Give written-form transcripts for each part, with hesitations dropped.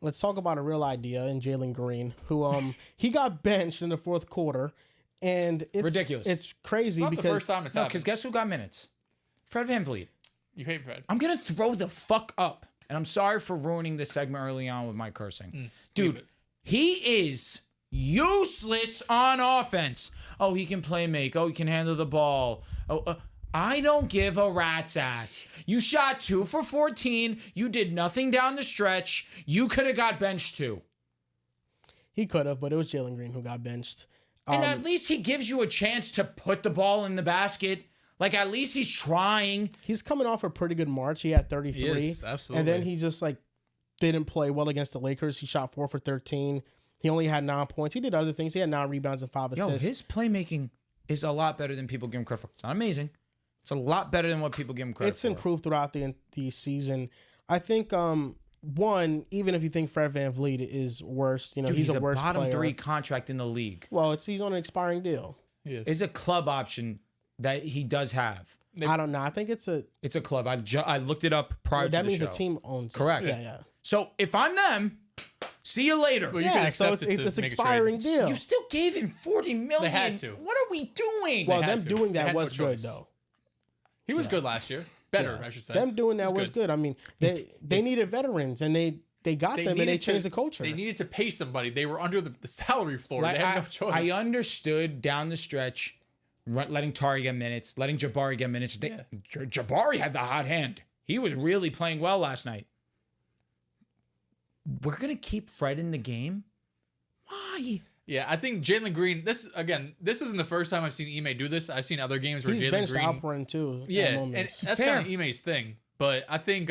let's talk about a real idea in Jalen Green, who he got benched in the fourth quarter, and it's ridiculous. It's crazy It's not because the first time it's happened. Because guess who got minutes? Fred VanVleet. You hate Fred. I'm gonna throw the fuck up, and I'm sorry for ruining this segment early on with my cursing, dude. He is useless on offense. Oh, he can play make. Oh, he can handle the ball. Oh, I don't give a rat's ass. You shot 2 for 14. You did nothing down the stretch. You could have got benched too. he could have, but it was Jalen Green who got benched. And at least he gives you a chance to put the ball in the basket. Like, at least he's trying. He's coming off a pretty good March. He had 33. He is, absolutely. And then he just didn't play well against the Lakers. He shot 4 for 13. He only had 9 points. He did other things. He had 9 rebounds and 5 assists. His playmaking is a lot better than people give him credit for. It's not amazing. It's a lot better than what people give him credit for. It's improved throughout the season. I think, one, even if you think Fred VanVleet is worse, Dude, he's a worse bottom player. 3 contract in the league. Well, he's on an expiring deal. He is. It's a club option that he does have. I don't know. I think it's a club. I looked it up prior to the show. That means the team owns it. Correct. Yeah. So if I'm them, see you later. Well, you can So accept it's to make a expiring trade. deal. You still gave him $40 million. They had to. What are we doing? Well, had them to. doing They that had no was good choice. though. He was good last year. Better, I should say. Them doing that It was good. I mean, they needed veterans, and they got them, and they needed changed to- the culture. They needed to pay somebody. They were under the salary floor. Like, they had no choice. I understood down the stretch, letting Tari get minutes, letting Jabari get minutes. Jabari had the hot hand. He was really playing well last night. We're going to keep Fred in the game? Why? Yeah, I think Jalen Green. This isn't the first time I've seen Ime do this. I've seen other games where He's Jalen benched Green. Alperin too. Yeah, at and moments. that's Fair. kind of Ime's thing. But I think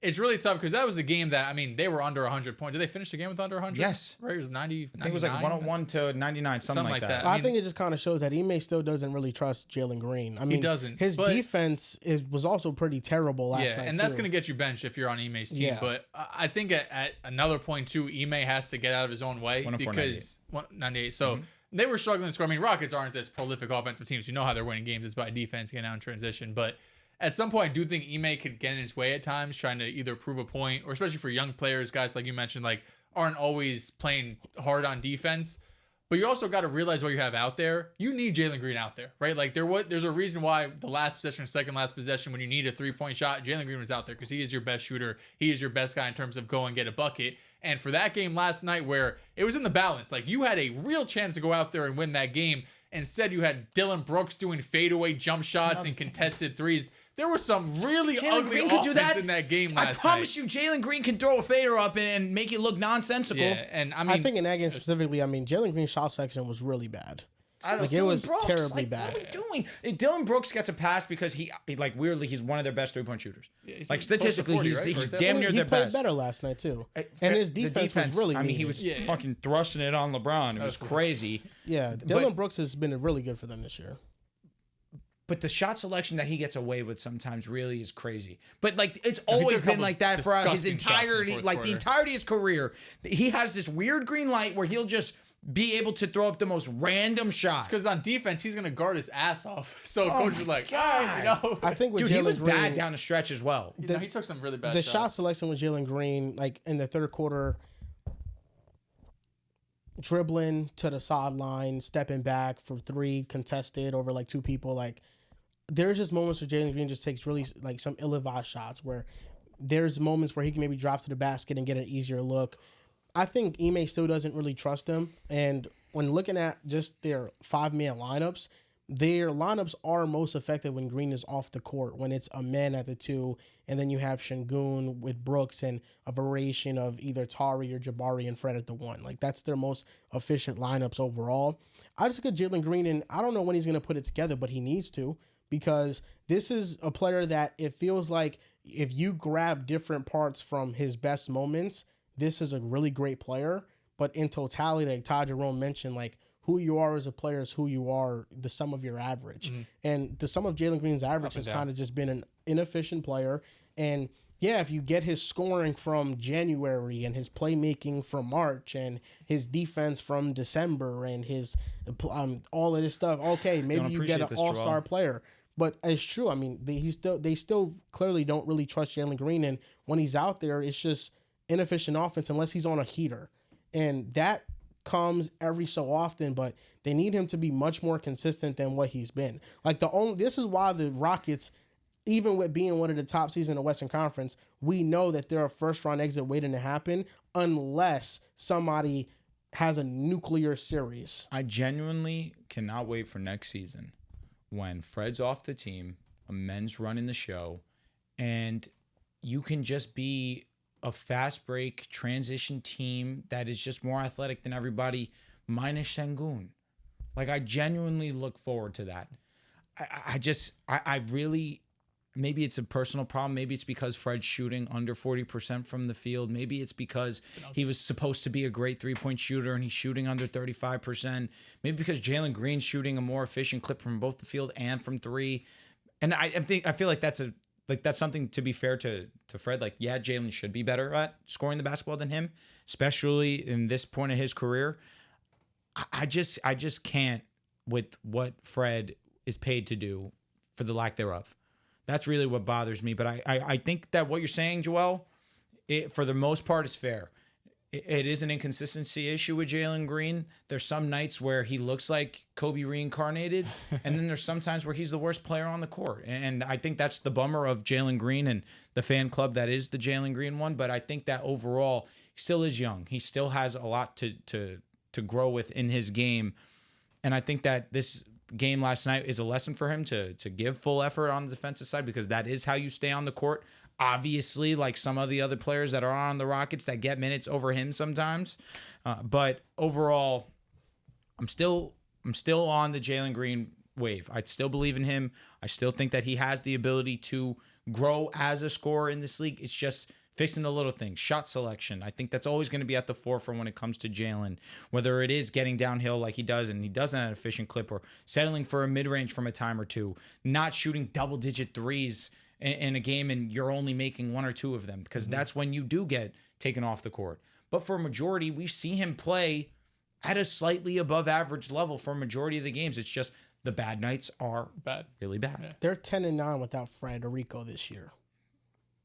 it's really tough because that was a game that they were under 100 points. Did they finish the game with under 100? Yes. Right, it was 90. I think it was like 101 to 99, something like that. I think it just kind of shows that Ime still doesn't really trust Jalen Green. I mean, doesn't, His but- defense was also pretty terrible last night. And that's too. going to get you benched if you're on Ime's team. Yeah. But I think at another point, too, Ime has to get out of his own way 104, because 98. So they were struggling to score. I mean, Rockets aren't this prolific offensive teams. You know how they're winning games. It's by defense, getting out in transition. But at some point, I do think Ime could get in his way at times, trying to either prove a point or especially for young players, guys like you mentioned, aren't always playing hard on defense. But you also got to realize what you have out there. You need Jalen Green out there, right? There's a reason why the last possession or second last possession, when you need a 3-point shot, Jalen Green was out there because he is your best shooter. He is your best guy in terms of go and get a bucket. And for that game last night where it was in the balance, you had a real chance to go out there and win that game. Instead, you had Dylan Brooks doing fadeaway jump shots and contested threes. There was some really ugly offense in that game last night. I promise you, Jalen Green can throw a fader up and make it look nonsensical. Yeah, and I think in that game specifically, Jalen Green's shot section was really bad. It was terribly bad. What are we doing? Dylan Brooks gets a pass because he weirdly he's one of their best 3-point shooters. Yeah, Statistically, 40, he's right? he's damn near He their played best. better last night too, and his defense was really. He was fucking thrusting it on LeBron. It was crazy. Yeah, Dylan Brooks has been really good for them this year. But the shot selection that he gets away with sometimes really is crazy. But it's always been like that for his entirety, the entirety of his career. He has this weird green light where he'll just be able to throw up the most random shot. Because on defense, he's going to guard his ass off. So coach is like, I think with Dude, Jalen he was Green, bad down the stretch as well. he took some really bad the shots. shot selection with Jalen Green, in the third quarter, dribbling to the sideline, stepping back for 3, contested over 2 people. There's just moments where Jalen Green just takes really some ill-advised shots where there's moments where he can maybe drop to the basket and get an easier look. I think Ime still doesn't really trust him. And when looking at just their 5-man lineups, their lineups are most effective when Green is off the court, when it's a man at the 2, and then you have Şengün with Brooks and a variation of either Tari or Jabari and Fred at the 1. That's their most efficient lineups overall. I just look at Jalen Green, and I don't know when he's going to put it together, but he needs to, because this is a player that it feels like if you grab different parts from his best moments, this is a really great player. But in totality, like Ty Jerome mentioned, who you are as a player is who you are, the sum of your average. Mm-hmm. And the sum of Jalen Green's average has kind of just been an inefficient player. And yeah, if you get his scoring from January and his playmaking from March and his defense from December and his all of this stuff, okay, maybe you get an all-star player. But it's true. I mean, they still clearly don't really trust Jalen Green. And when he's out there, inefficient offense unless he's on a heater. And that comes every so often, but they need him to be much more consistent than what he's been. Like this is why the Rockets, even with being one of the top seeds in the Western Conference, we know that they're a first round exit waiting to happen unless somebody has a nuclear series. I genuinely cannot wait for next season when Fred's off the team, a men's running the show, and you can just be a fast break transition team that is just more athletic than everybody minus Şengün. Like, I genuinely look forward to that. I really, maybe it's a personal problem. Maybe it's because Fred's shooting under 40% from the field. Maybe it's because he was supposed to be a great 3-point shooter and he's shooting under 35%. Maybe because Jalen Green's shooting a more efficient clip from both the field and from three. And I feel like that's something to be fair to Fred. Like, yeah, Jalen should be better at scoring the basketball than him, especially in this point of his career. I just can't with what Fred is paid to do, for the lack thereof. That's really what bothers me. But I think that what you're saying, Joel, for the most part is fair. It is an inconsistency issue with Jalen Green. There's some nights where he looks like Kobe reincarnated, and then there's some times where he's the worst player on the court. And I think that's the bummer of Jalen Green and the fan club that is the Jalen Green one. But I think that overall, he still is young. He still has a lot to grow with in his game. And I think that this game last night is a lesson for him to give full effort on the defensive side, because that is how you stay on the court. Obviously, like some of the other players that are on the Rockets that get minutes over him sometimes. But overall, I'm still on the Jalen Green wave. I still believe in him. I still think that he has the ability to grow as a scorer in this league. It's just fixing the little things. Shot selection. I think that's always going to be at the forefront when it comes to Jalen, whether it is getting downhill like he does, and he does that at an efficient clip, or settling for a mid-range from a time or two, not shooting double-digit threes in a game and you're only making one or two of them, because that's when you do get taken off the court. But for a majority, we see him play at a slightly above average level for a majority of the games. It's just the bad nights are really bad. Yeah. They're 10-9 without Frederico this year.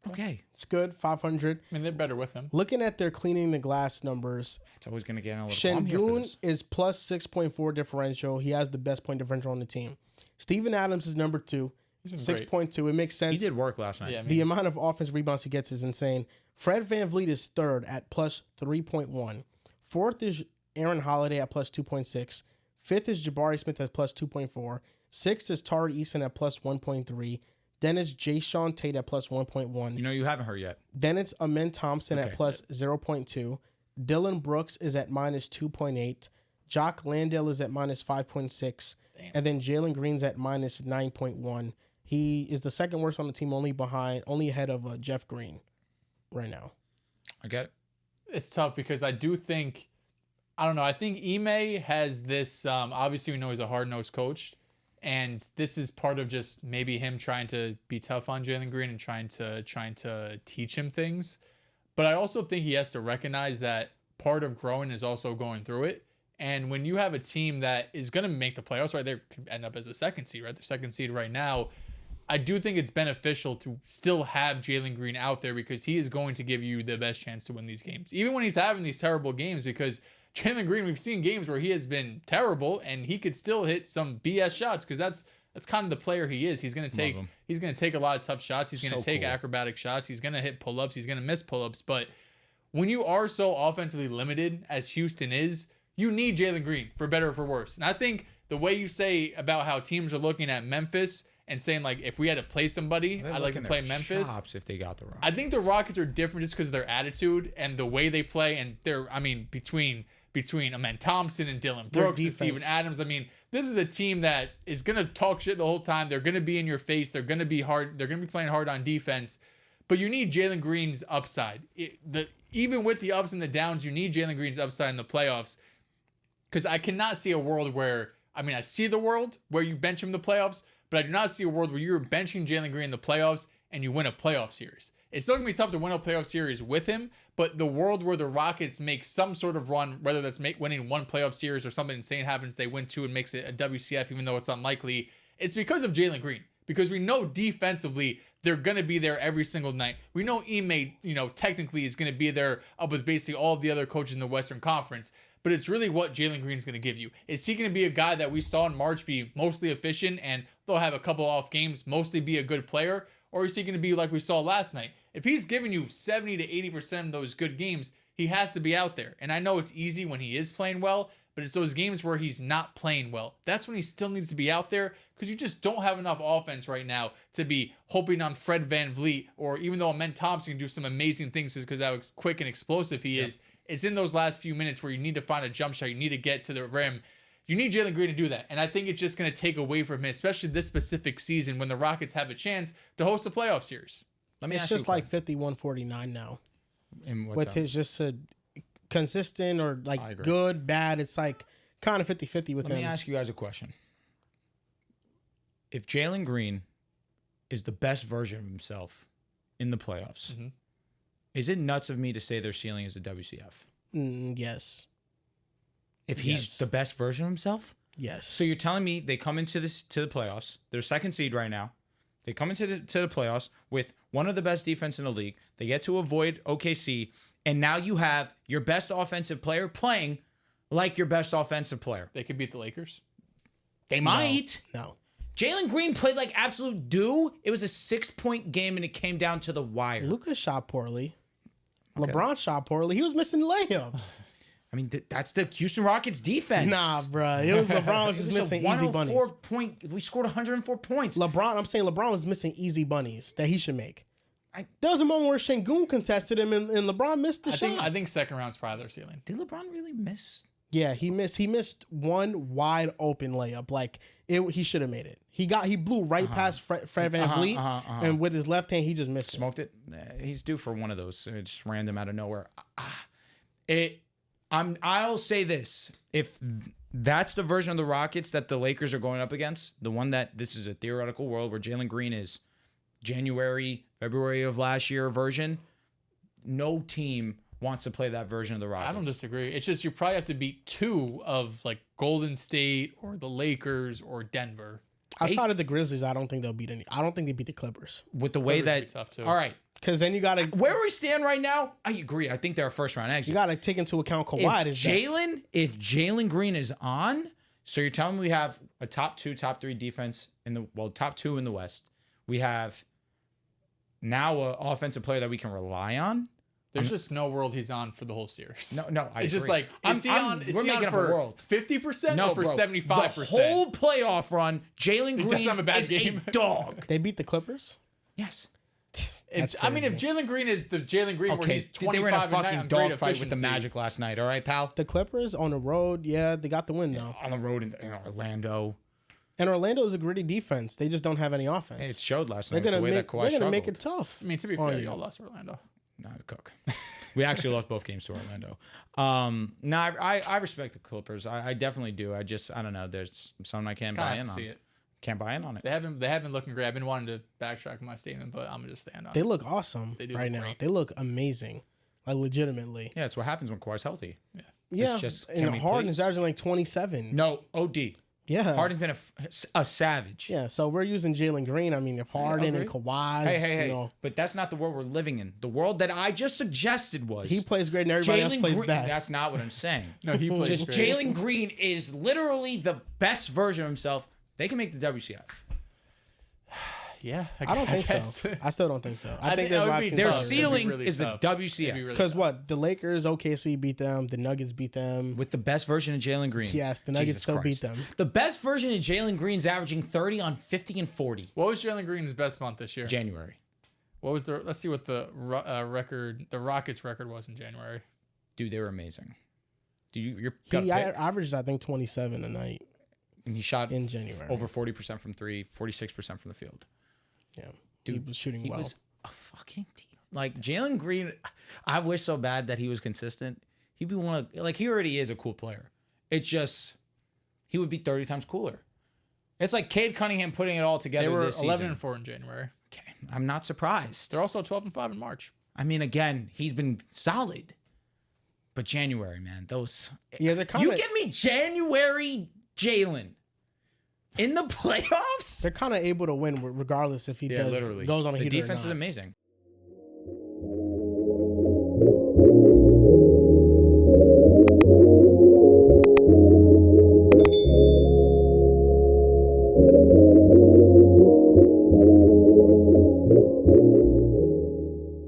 Okay. It's good, 500. I mean, they're better with him. Looking at their cleaning the glass numbers, It's always going to get a little problem here for Şengün this. is plus 6.4 differential. He has the best point differential on the team. Steven Adams is number 2, He's been great. 6.2. It makes sense. He did work last night. Yeah, I mean, The amount of offense rebounds he gets is insane. Fred VanVleet is third at plus 3.1. Fourth is Aaron Holiday at plus 2.6. Fifth is Jabari Smith at plus 2.4. Sixth is Tari Eason at plus 1.3. Then it's Jayshawn Tate at plus 1.1. You know, you haven't heard yet. Then it's Amen Thompson at Okay. plus 0.2. Dylan Brooks is at minus 2.8. Jock Landale is at minus 5.6. And then Jalen Green's at minus 9.1. He is the second worst on the team, only ahead of Jeff Green right now. I get it. it's tough because I do think, I don't know, I think Ime has this, obviously we know he's a hard-nosed coach, and this is part of just maybe him trying to be tough on Jalen Green and trying to teach him things. But I also think he has to recognize that part of growing is also going through it. And when you have a team that is going to make the playoffs, right, they could end up as the second seed, right? They're second seed right now. I do think it's beneficial to still have Jalen Green out there because he is going to give you the best chance to win these games. Even when he's having these terrible games, because Jalen Green, we've seen games where he has been terrible and he could still hit some BS shots because that's kind of the player he is. He's going to take a lot of tough shots. He's going to take acrobatic shots. He's going to hit pull-ups. He's going to miss pull-ups. But when you are so offensively limited as Houston is, you need Jalen Green for better or for worse. And I think the way you say about how teams are looking at Memphis and saying, like, if we had to play somebody, I'd like to play Memphis. If they got the Rockets. I think the Rockets are different just because of their attitude and the way they play. And they're, I mean, between Amen Thompson and Dylan Brooks and Steven Adams, I mean, this is a team that is going to talk shit the whole time. They're going to be in your face. They're going to be hard. They're going to be playing hard on defense. But you need Jalen Green's upside. Even with the ups and the downs, you need Jalen Green's upside in the playoffs. Because I cannot see a world where, I mean, I see the world where you bench him in the playoffs, but I do not see a world where you're benching Jalen Green in the playoffs and you win a playoff series. It's still going to be tough to win a playoff series with him, but the world where the Rockets make some sort of run, whether that's winning one playoff series or something insane happens, they win two and makes it a WCF, even though it's unlikely, it's because of Jalen Green. Because we know defensively, they're going to be there every single night. We know Ime, technically is going to be there up with basically all of the other coaches in the Western Conference. But it's really what Jalen Green's going to give you. Is he going to be a guy that we saw in March be mostly efficient and they'll have a couple off games, mostly be a good player? Or is he going to be like we saw last night? If he's giving you 70 to 80% of those good games, he has to be out there. And I know it's easy when he is playing well, but it's those games where he's not playing well. That's when he still needs to be out there because you just don't have enough offense right now to be hoping on Fred VanVleet, or even though Amen Thompson can do some amazing things because how quick and explosive he is. It's in those last few minutes where you need to find a jump shot. You need to get to the rim. You need Jalen Green to do that. And I think it's just going to take away from him, especially this specific season when the Rockets have a chance to host a playoff series. It's just like 51-49 now. With his just a consistent or like good, bad. It's like kind of 50-50 with him. Let me ask you guys a question. If Jalen Green is the best version of himself in the playoffs, is it nuts of me to say their ceiling is the WCF? Yes. If he's the best version of himself? Yes. So you're telling me they come into to the playoffs. They're second seed right now. They come into the playoffs with one of the best defense in the league. They get to avoid OKC. And now you have your best offensive player playing like your best offensive player. They could beat the Lakers. They might. No. Jalen Green played like absolute doo. It was a 6-point game, and it came down to the wire. Lucas shot poorly. Okay. LeBron shot poorly. He was missing layups. I mean, that's the Houston Rockets defense. Nah, bro. It was LeBron was just missing easy bunnies. We scored 104 points. LeBron was missing easy bunnies that he should make. There was a moment where Şengün contested him and LeBron missed the shot. I think second round's probably their ceiling. Did LeBron really miss? Yeah, he missed one wide open layup. Like he should have made it. He blew right past Fred VanVleet, and with his left hand he just missed. Smoked it. He's due for one of those. It's just random out of nowhere. I'll say this: if that's the version of the Rockets that the Lakers are going up against, the one that this is a theoretical world where Jalen Green is January, February of last year version, no team wants to play that version of the Rockets. I don't disagree. It's just you probably have to beat two of like Golden State or the Lakers or Denver. Outside of the Grizzlies, I don't think they'll beat any. I don't think they beat the Clippers. With the way Clippers that, tough too. all right, because then you got to where we stand right now. I agree. I think they're a first round exit. You got to take into account Kawhi. If Jalen Green is on, so you're telling me we have a top 2, top 3 defense top 2 in the West. We have now an offensive player that we can rely on. There's just no world he's on for the whole series. No, it's just like is he on for 50% or for 75%? The whole playoff run, Jalen Green have a bad is game. a dog. They beat the Clippers? Yes. If Jalen Green is the Jalen Green where he's 25 they were in a and fucking dogfight with the Magic last night. All right, pal. The Clippers on the road, they got the win though. On the road in Orlando. And Orlando is a gritty defense. They just don't have any offense. It showed last night. They're the way that Kawhi going to struggled. make it tough. I mean, to be fair, y'all lost Orlando. No, Cook. We actually lost both games to Orlando. I respect the Clippers. I definitely do. I don't know. There's something I can't buy in on. See it. Can't buy in on it. They haven't been looking great. I've been wanting to backtrack my statement, but I'm gonna just stand on They it. look awesome right now. They look amazing, like legitimately. Yeah, it's what happens when Kawhi's healthy. Yeah, It's just, and Harden's averaging like 27. No, OD. Yeah, Harden's been a savage. Yeah, so we're using Jalen Green. I mean, if Harden and Kawhi, hey, but that's not the world we're living in. The world that I just suggested was he plays great and everybody else plays bad. That's not what I'm saying. No, he plays just great. Jalen Green is literally the best version of himself. They can make the WCF. Yeah, I don't think so. I still don't think so. I think there's lots of their tough. ceiling really is tough. the WCF. Because what? The Lakers, OKC beat them. The Nuggets beat them. With the best version of Jalen Green. Yes, the Nuggets still beat them. The best version of Jalen Green's averaging 30 on 50 and 40. What was Jalen Green's best month this year? January. What was the? Let's see what the record, the Rockets' record was in January. Dude, they were amazing. He averaged, I think, 27 a night. And he shot in January over 40% from 3, 46% from the field. Yeah. Dude, he was shooting well. He was a fucking team. Like Jalen Green, I wish so bad that he was consistent. He'd be one of, like, he already is a cool player. It's just, he would be 30 times cooler. It's like Cade Cunningham putting it all together. They were this 11-4 in January. Okay, I'm not surprised. They're also 12-5 in March. I mean, again, he's been solid. But January, man, those. Yeah, they're kind of. You give me January Jalen. in the playoffs. They're kind of able to win regardless if he goes on a The heater or defense is not. amazing.